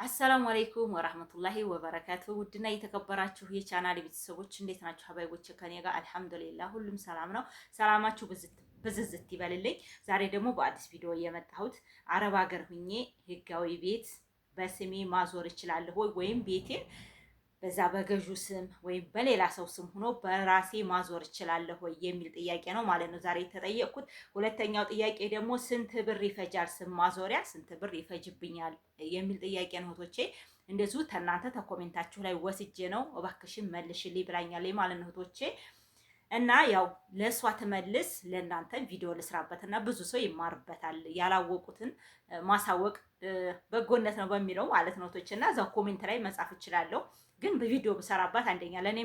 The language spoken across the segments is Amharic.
አሰላሙ አለይኩም ወራህመቱላሂ ወበረካቱ። ውድና የተከበራችሁ የቻናል ቤተሰቦች እንዴት ናችሁ? ሀባይቦች ከኔ ጋር አልሐምዱሊላህ ሁሉም ሰላም ነው። ሰላማችሁ ብዝዝት ይበልልኝ። ዛሬ ደግሞ በአዲስ ቪዲዮ የመጣሁት አረብ ሀገር ሁኜ ህጋዊ ቤት በስሜ ማዞር እችላለሁ ወይም ቤቴን በዛ በገዢው ስም ወይም በሌላ ሰው ስም ሆኖ በራሴ ማዞር እችላለሁ ወይ የሚል ጥያቄ ነው ማለት ነው ዛሬ የተጠየቅኩት። ሁለተኛው ጥያቄ ደግሞ ስንት ብር ይፈጃል ስም ማዞሪያ፣ ስንት ብር ይፈጅብኛል የሚል ጥያቄ ነው እህቶቼ። እንደዚሁ ተናንተ ተኮሜንታችሁ ላይ ወስጄ ነው እባክሽን መልሽልኝ ብላኛለች ማለት ነው እህቶቼ። እና ያው ለእሷ ትመልስ ለእናንተ ቪዲዮ ልስራበትና ብዙ ሰው ይማርበታል። ያላወቁትን ማሳወቅ በጎነት ነው በሚለው ማለት ነው እህቶቼ። እና እዛው ኮሜንት ላይ መጻፍ እችላለሁ። ግን በቪዲዮ ብሰራባት አንደኛ ለእኔ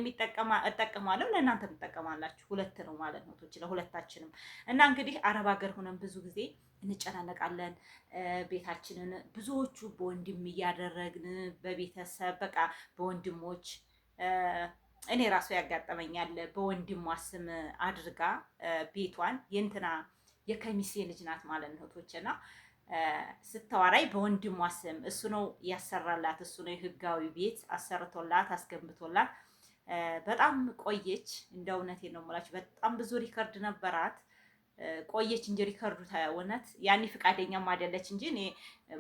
እጠቀማለሁ፣ ለእናንተ ትጠቀማላችሁ። ሁለት ነው ማለት ነው እህቶቼ፣ ለሁለታችንም። እና እንግዲህ አረብ ሀገር ሆነን ብዙ ጊዜ እንጨናነቃለን። ቤታችንን ብዙዎቹ በወንድም እያደረግን በቤተሰብ በቃ በወንድሞች እኔ ራሱ ያጋጠመኛል። በወንድሟ ስም አድርጋ ቤቷን የእንትና የከሚሴ ልጅ ናት ማለት ነው እህቶቼና ስታወራይ በወንድሟ ስም እሱ ነው ያሰራላት፣ እሱ ነው የህጋዊ ቤት አሰርቶላት አስገንብቶላት። በጣም ቆየች። እንደ እውነቴን ነው የምላችሁ፣ በጣም ብዙ ሪከርድ ነበራት። ቆየች እንጂ ሪከርዱ እውነት ያኔ ፍቃደኛም አይደለች እንጂ እኔ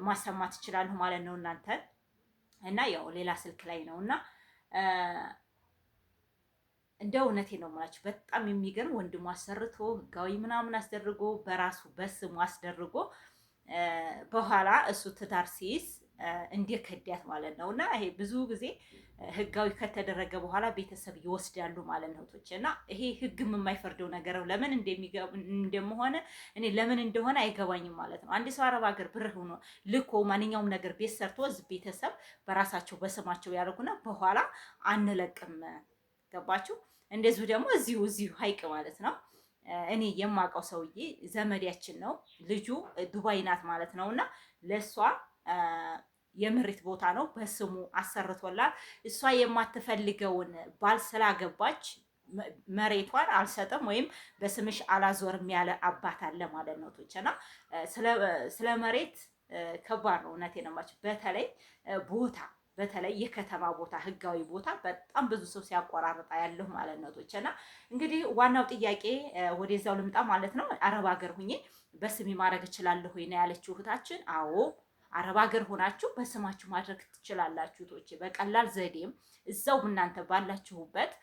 ማሰማት እችላለሁ ማለት ነው እናንተን። እና ያው ሌላ ስልክ ላይ ነው እና እንደ እውነቴን ነው የምላችሁ፣ በጣም የሚገርም ወንድሙ አሰርቶ ህጋዊ ምናምን አስደርጎ በራሱ በስሙ አስደርጎ በኋላ እሱ ትዳር ሲይዝ እንደ ከዳት ማለት ነው። እና ይሄ ብዙ ጊዜ ህጋዊ ከተደረገ በኋላ ቤተሰብ ይወስዳሉ ማለት ነው እህቶቼ። እና ይሄ ህግም የማይፈርደው ነገር ነው። ለምን እንደሆነ እኔ ለምን እንደሆነ አይገባኝም ማለት ነው። አንድ ሰው አረብ ሀገር ብር ሆኖ ልኮ ማንኛውም ነገር ቤት ሰርቶ እዚህ ቤተሰብ በራሳቸው በስማቸው ያደርጉና በኋላ አንለቅም። ገባችሁ? እንደዚሁ ደግሞ እዚሁ ሀይቅ ማለት ነው። እኔ የማውቀው ሰውዬ ዘመዳችን ነው። ልጁ ዱባይ ናት ማለት ነው። እና ለእሷ የምሪት ቦታ ነው በስሙ አሰርቶላት እሷ የማትፈልገውን ባል ስላገባች መሬቷን አልሰጥም ወይም በስምሽ አላዞርም ያለ አባት አለ ማለት ነው። ቶችና ስለ መሬት ከባድ ነው። እውነቴን ነው የማልኩት። በተለይ የከተማ ቦታ ህጋዊ ቦታ በጣም ብዙ ሰው ሲያቆራርጣ ያለሁ ማለት ነው ቶችና እንግዲህ ዋናው ጥያቄ ወደዛው ልምጣ ማለት ነው። አረብ ሀገር ሁኜ በስሜ ማድረግ እችላለሁ ወይ ነው ያለችው እህታችን። አዎ አረብ ሀገር ሆናችሁ በስማችሁ ማድረግ ትችላላችሁ ቶቼ። በቀላል ዘዴም እዛው እናንተ ባላችሁበት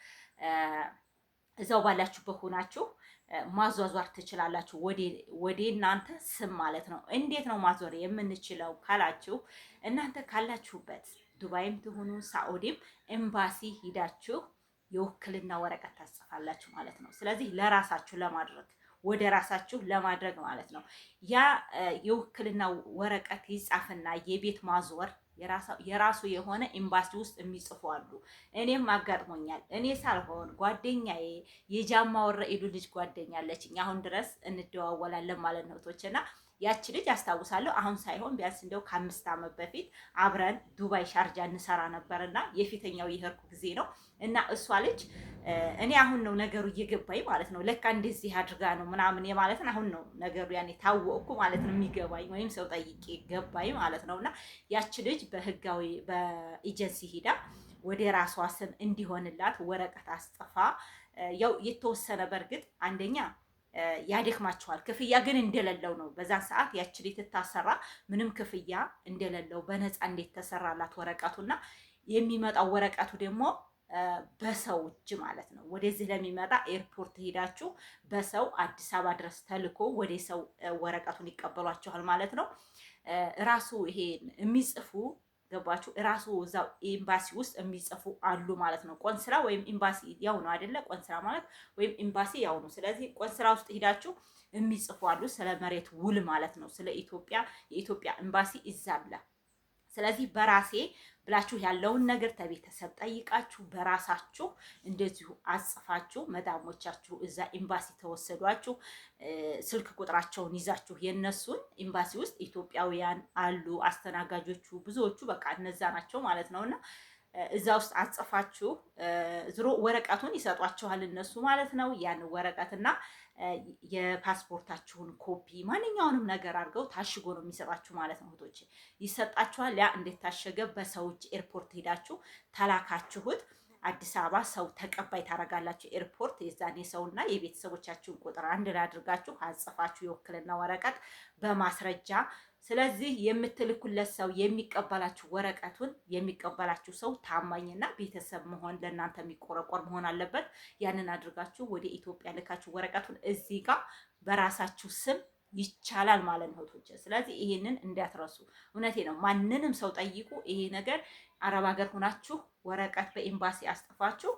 ሆናችሁ ማዟዟር ትችላላችሁ። ወደ እናንተ ስም ማለት ነው። እንዴት ነው ማዞር የምንችለው ካላችሁ እናንተ ካላችሁበት ዱባይም ትሆኑ ሳኡዲም ኤምባሲ ሂዳችሁ የውክልና ወረቀት ታጽፋላችሁ ማለት ነው። ስለዚህ ለራሳችሁ ለማድረግ ወደ ራሳችሁ ለማድረግ ማለት ነው። ያ የውክልና ወረቀት ይጻፍና የቤት ማዞር የራሱ የሆነ ኤምባሲ ውስጥ የሚጽፉ አሉ። እኔም አጋጥሞኛል። እኔ ሳልሆን ጓደኛዬ የጃማ ወረኢዱ ልጅ ጓደኛለችኝ። አሁን ድረስ እንደዋወላለን ማለት ነው ቶችና ያቺ ልጅ አስታውሳለሁ። አሁን ሳይሆን ቢያንስ እንደው ከ5 ዓመት በፊት አብረን ዱባይ ሻርጃ እንሰራ ነበርና የፊተኛው የሄድኩ ጊዜ ነው። እና እሷ ልጅ እኔ አሁን ነው ነገሩ እየገባኝ ማለት ነው። ለካ እንደዚህ አድርጋ ነው ምናምን የማለትን አሁን ነው ነገሩ ያኔ ታወቅኩ ማለት ነው የሚገባኝ፣ ወይም ሰው ጠይቄ ገባኝ ማለት ነው። እና ያቺ ልጅ በህጋዊ በኤጀንሲ ሂዳ ወደ ራሷ ስም እንዲሆንላት ወረቀት አስጥፋ ያው የተወሰነ በርግጥ አንደኛ ያደክማቸዋል። ክፍያ ግን እንደሌለው ነው። በዛን ሰዓት ያቺ ልጅ ትታሰራ ምንም ክፍያ እንደሌለው በነፃ እንዴት ተሰራላት ወረቀቱና የሚመጣው ወረቀቱ ደግሞ በሰው እጅ ማለት ነው። ወደዚህ ለሚመጣ ኤርፖርት ሄዳችሁ በሰው አዲስ አበባ ድረስ ተልኮ ወደ ሰው ወረቀቱን ይቀበሏችኋል ማለት ነው። ራሱ ይሄ የሚጽፉ ገባችሁ? እራሱ እዛው ኤምባሲ ውስጥ የሚጽፉ አሉ ማለት ነው። ቆንስላ ወይም ኤምባሲ ያው ነው አይደለ? ቆንስላ ማለት ወይም ኤምባሲ ያው ነው። ስለዚህ ቆንስላ ውስጥ ሄዳችሁ የሚጽፉ አሉ ስለ መሬት ውል ማለት ነው። ስለ የኢትዮጵያ ኤምባሲ ይዛላ። ስለዚህ በራሴ ብላችሁ ያለውን ነገር ተቤተሰብ ጠይቃችሁ በራሳችሁ እንደዚሁ አጽፋችሁ መዳሞቻችሁ እዛ ኤምባሲ ተወሰዷችሁ ስልክ ቁጥራቸውን ይዛችሁ የነሱን ኤምባሲ ውስጥ ኢትዮጵያውያን አሉ አስተናጋጆቹ ብዙዎቹ በቃ እነዛ ናቸው ማለት ነውና እዛ ውስጥ አጽፋችሁ ዝሮ ወረቀቱን ይሰጧችኋል እነሱ ማለት ነው። ያን ወረቀትና የፓስፖርታችሁን ኮፒ ማንኛውንም ነገር አድርገው ታሽጎ ነው የሚሰጣችሁ ማለት ነው እህቶች፣ ይሰጣችኋል። ያ እንዴት ታሸገ በሰው እጅ ኤርፖርት ሄዳችሁ ተላካችሁት አዲስ አበባ ሰው ተቀባይ ታደርጋላችሁ ኤርፖርት። የዛኔ ሰውና የቤተሰቦቻችሁን ቁጥር አንድ ላይ አድርጋችሁ አጽፋችሁ የውክልና ወረቀት በማስረጃ ስለዚህ የምትልኩለት ሰው የሚቀበላችሁ ወረቀቱን የሚቀበላችሁ ሰው ታማኝና ቤተሰብ መሆን ለእናንተ የሚቆረቆር መሆን አለበት። ያንን አድርጋችሁ ወደ ኢትዮጵያ ልካችሁ ወረቀቱን እዚህ ጋር በራሳችሁ ስም ይቻላል ማለት ነው እህቶቼ። ስለዚህ ይሄንን እንዳትረሱ። እውነቴ ነው። ማንንም ሰው ጠይቁ። ይሄ ነገር አረብ ሀገር ሆናችሁ ወረቀት በኤምባሲ አስጥፋችሁ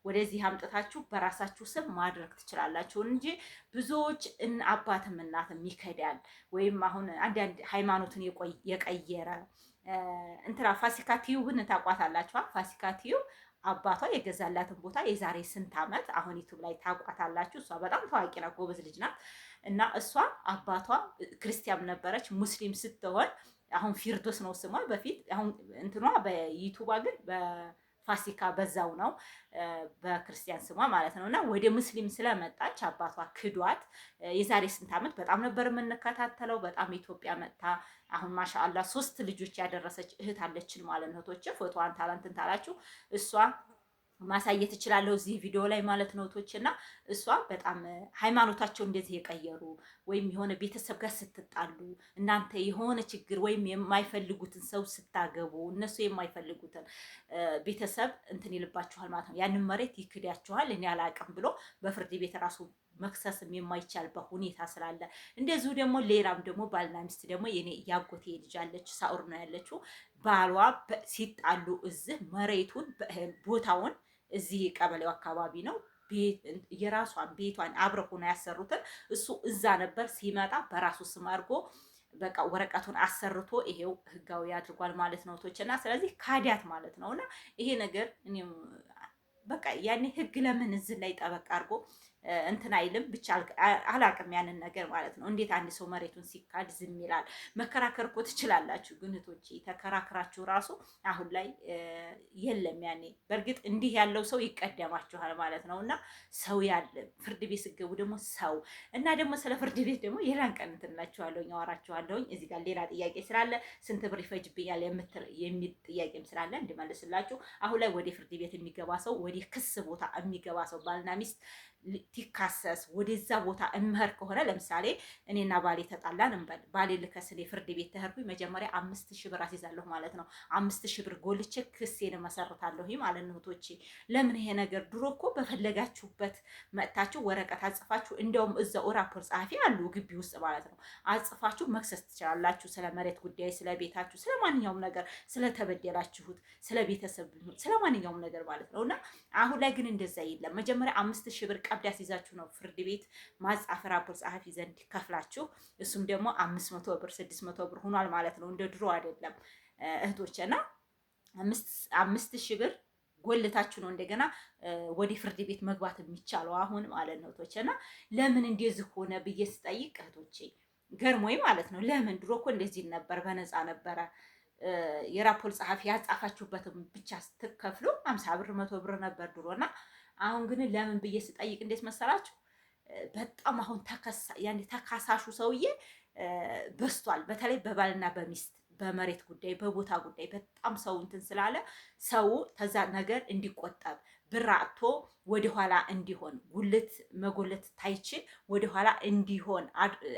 ወደዚህ አምጥታችሁ በራሳችሁ ስም ማድረግ ትችላላችሁ እንጂ ብዙዎች አባትም እናትም ይከዳል። ወይም አሁን አንዳንድ ሃይማኖትን የቀየረ እንትና ፋሲካ ቲዩብን ታቋታላችሁ። ፋሲካ ቲዩብ አባቷ የገዛላትን ቦታ የዛሬ ስንት ዓመት አሁን ዩቱብ ላይ ታቋታላችሁ። እሷ በጣም ታዋቂ ናት፣ ጎበዝ ልጅ ናት። እና እሷ አባቷ ክርስቲያን ነበረች። ሙስሊም ስትሆን አሁን ፊርዶስ ነው ስሟ። በፊት አሁን እንትኗ በዩቱባ ግን ፋሲካ በዛው ነው በክርስቲያን ስሟ ማለት ነው። እና ወደ ሙስሊም ስለመጣች አባቷ ክዷት የዛሬ ስንት ዓመት በጣም ነበር የምንከታተለው። በጣም ኢትዮጵያ መጥታ አሁን ማሻአላ 3 ልጆች ያደረሰች እህት አለችን ማለት ነው። ቶቼ ፎቶዋን ታላንትን ታላችሁ እሷ ማሳየት እችላለሁ እዚህ ቪዲዮ ላይ ማለት ነው ቶች። እና እሷ በጣም ሃይማኖታቸው እንደዚህ የቀየሩ ወይም የሆነ ቤተሰብ ጋር ስትጣሉ እናንተ የሆነ ችግር ወይም የማይፈልጉትን ሰው ስታገቡ እነሱ የማይፈልጉትን ቤተሰብ እንትን ይልባችኋል ማለት ነው። ያንን መሬት ይክዳችኋል። እኔ አላቅም ብሎ በፍርድ ቤት ራሱ መክሰስም የማይቻልበት ሁኔታ ስላለ እንደዚሁ ደግሞ ሌላም ደግሞ ባልና ሚስት ደግሞ የኔ ያጎቴ ልጅ አለች፣ ሳኡር ነው ያለችው። ባሏ ሲጣሉ እዚህ መሬቱን ቦታውን እዚህ ቀበሌው አካባቢ ነው የራሷን ቤቷን አብረው ነው ያሰሩትን። እሱ እዛ ነበር ሲመጣ በራሱ ስም አድርጎ በቃ ወረቀቱን አሰርቶ ይሄው ህጋዊ አድርጓል ማለት ነው ቶችና። ስለዚህ ካዲያት ማለት ነውና ይሄ ነገር እኔም በቃ ያኔ ህግ ለምን እዚህ ላይ ጠበቅ አድርጎ እንትን አይልም። ብቻ አላቅም ያንን ነገር ማለት ነው። እንዴት አንድ ሰው መሬቱን ሲካድ ዝም ይላል? መከራከር እኮ ትችላላችሁ፣ ግን እህቶቼ ተከራክራችሁ ራሱ አሁን ላይ የለም። ያኔ በእርግጥ እንዲህ ያለው ሰው ይቀደማችኋል ማለት ነው። እና ሰው ያለ ፍርድ ቤት ስገቡ ደግሞ ሰው እና ደግሞ ስለ ፍርድ ቤት ደግሞ የላን ቀን እንትን እላችኋለሁኝ፣ አወራችኋለሁኝ። እዚህ ጋር ሌላ ጥያቄ ስላለ ስንት ብር ይፈጅብኛል የሚል ጥያቄም ስላለ እንድመልስላችሁ። አሁን ላይ ወደ ፍርድ ቤት የሚገባ ሰው ወደ ክስ ቦታ የሚገባ ሰው ባልና ሚስት ቲካሰስ ወደዛ ቦታ እምህር ከሆነ ለምሳሌ እኔና ባሌ ተጣላን እንበል። ባሌ ልከስ እኔ ፍርድ ቤት ተህርኩኝ መጀመሪያ 5000 ብር አስይዛለሁ ማለት ነው። 5000 ብር ጎልቼ ክሴን መሰረታለሁ ማለት ነው እህቶቼ። ለምን ይሄ ነገር ድሮ እኮ በፈለጋችሁበት መጥታችሁ ወረቀት አጽፋችሁ እንደውም እዛ ኦራፖር ጸሐፊ አሉ ግቢ ውስጥ ማለት ነው አጽፋችሁ መክሰስ ትችላላችሁ። ስለ መሬት ጉዳይ፣ ስለ ቤታችሁ፣ ስለ ማንኛውም ነገር፣ ስለተበደላችሁት፣ ስለ ቤተሰብ፣ ስለ ማንኛውም ነገር ማለት ነው። እና አሁን ላይ ግን እንደዛ የለም። መጀመሪያ 5000 ብር ቀብድ አስይዛችሁ ነው ፍርድ ቤት ማጻፍ ራፖርት ጸሐፊ ዘንድ ከፍላችሁ፣ እሱም ደግሞ 500 ብር 600 ብር ሆኗል ማለት ነው። እንደ ድሮ አይደለም እህቶቼ። እና 5000 ብር ጎልታችሁ ነው እንደገና ወደ ፍርድ ቤት መግባት የሚቻለው አሁን ማለት ነው እህቶቼ። እና ለምን እንደዚህ ሆነ ብዬ ስጠይቅ እህቶቼ ገርሞኝ ማለት ነው። ለምን ድሮ እኮ እንደዚህ ነበር፣ በነፃ ነበረ የራፖርት ጸሐፊ ያጻፋችሁበትም ብቻ ስትከፍሉ 50 ብር 100 ብር ነበር ድሮና። አሁን ግን ለምን ብዬ ስጠይቅ እንዴት መሰላችሁ? በጣም አሁን ተካሳሹ ሰውዬ በስቷል። በተለይ በባልና በሚስት በመሬት ጉዳይ በቦታ ጉዳይ በጣም ሰው እንትን ስላለ ሰው ተዛ ነገር እንዲቆጠብ ብር አጥቶ ወደኋላ እንዲሆን ጉልት መጎለት ታይችል ወደኋላ እንዲሆን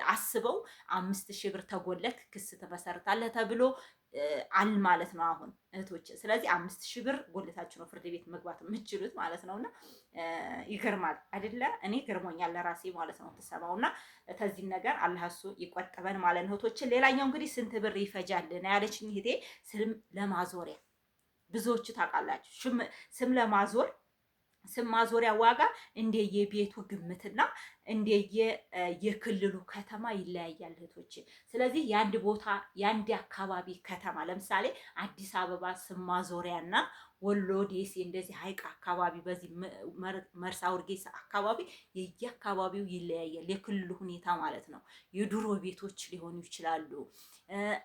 አስበው 5000 ብር ተጎለት ክስ ተመሰርታለህ ተብሎ አል ማለት ነው አሁን እህቶች። ስለዚህ 5000 ብር ጎልታችሁ ነው ፍርድ ቤት መግባት የምትችሉት ማለት ነውና ይገርማል አይደለ? እኔ ገርሞኛል ለራሴ ማለት ነው ተሰማውና ከዚህ ነገር አላህ እሱ ይቆጠበን ማለት ነው እህቶች። ሌላኛው እንግዲህ ስንት ብር ይፈጃል ነው ያለችኝ እህቴ። ስም ለማዞሪያ ብዙዎቹ ታውቃላችሁ፣ ስም ለማዞር ስም ማዞሪያ ዋጋ እንደየቤቱ ግምትና እንደየክልሉ ከተማ ይለያያል እህቶች። ስለዚህ የአንድ ቦታ የአንድ አካባቢ ከተማ ለምሳሌ አዲስ አበባ ስም ማዞሪያና ወሎ፣ ደሴ እንደዚህ ሀይቅ አካባቢ በዚህ መርሳ ወርጌሳ አካባቢ የየአካባቢው ይለያያል፣ የክልሉ ሁኔታ ማለት ነው። የድሮ ቤቶች ሊሆኑ ይችላሉ፣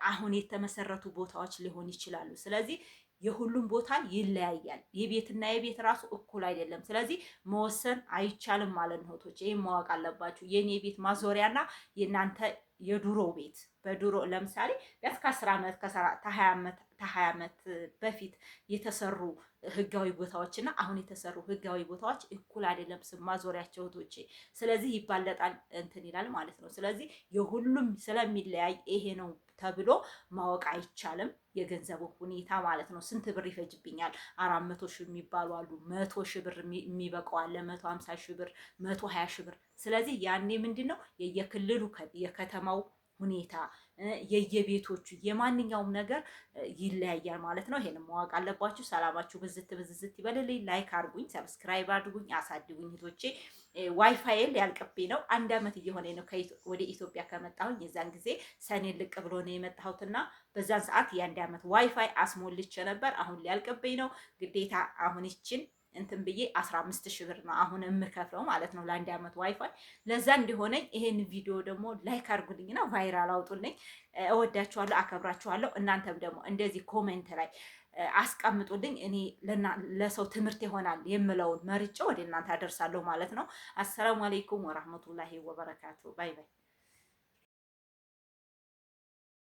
አሁን የተመሰረቱ ቦታዎች ሊሆኑ ይችላሉ። ስለዚህ የሁሉም ቦታ ይለያያል። የቤትና የቤት ራሱ እኩል አይደለም። ስለዚህ መወሰን አይቻልም ማለት ነው እህቶች፣ ይህም ማወቅ አለባችሁ። የኔ ቤት ማዞሪያና የእናንተ የድሮ ቤት በድሮ ለምሳሌ ቢያንስ ከ10 ዓመት ከ20 ዓመት በፊት የተሰሩ ህጋዊ ቦታዎች እና አሁን የተሰሩ ህጋዊ ቦታዎች እኩል አይደለም ስም ማዞሪያቸው እህቶቼ። ስለዚህ ይባለጣል እንትን ይላል ማለት ነው። ስለዚህ የሁሉም ስለሚለያይ ይሄ ነው ተብሎ ማወቅ አይቻልም። የገንዘቡ ሁኔታ ማለት ነው። ስንት ብር ይፈጅብኛል? 400 ሺህ የሚባሉ አሉ። 100 ሺህ ብር የሚበቃው አለ። 150 ሺህ ብር፣ 120 ሺህ ብር። ስለዚህ ያኔ ምንድን ነው የየክልሉ የከተማው ሁኔታ የየቤቶቹ የማንኛውም ነገር ይለያያል ማለት ነው። ይሄን ማወቅ አለባችሁ። ሰላማችሁ ብዝት ብዝዝት ይበልልኝ። ላይክ አድርጉኝ፣ ሰብስክራይብ አድርጉኝ፣ አሳድጉኝ እህቶቼ። ዋይፋይል ያልቅብኝ ነው። 1 ዓመት እየሆነ ነው ወደ ኢትዮጵያ ከመጣሁኝ። የዛን ጊዜ ሰኔ ልቅ ብሎ ነው የመጣሁትና በዛን ሰዓት የ1 ዓመት ዋይፋይ አስሞልቼ ነበር። አሁን ሊያልቅብኝ ነው። ግዴታ አሁን ይችን እንትን ብዬ 15 ሺህ ብር ነው አሁን የምከፍለው ማለት ነው ለ1 ዓመት ዋይፋይ። ለዛ እንዲሆነኝ ይሄን ቪዲዮ ደግሞ ላይክ አድርጉልኝና ቫይራል አውጡልኝ። እወዳችኋለሁ፣ አከብራችኋለሁ። እናንተም ደግሞ እንደዚህ ኮሜንት ላይ አስቀምጡልኝ። እኔ ለሰው ትምህርት ይሆናል የምለውን መርጬ ወደ እናንተ አደርሳለሁ ማለት ነው። አሰላሙ አለይኩም ወራህመቱላሂ ወበረካቱ። ባይ ባይ።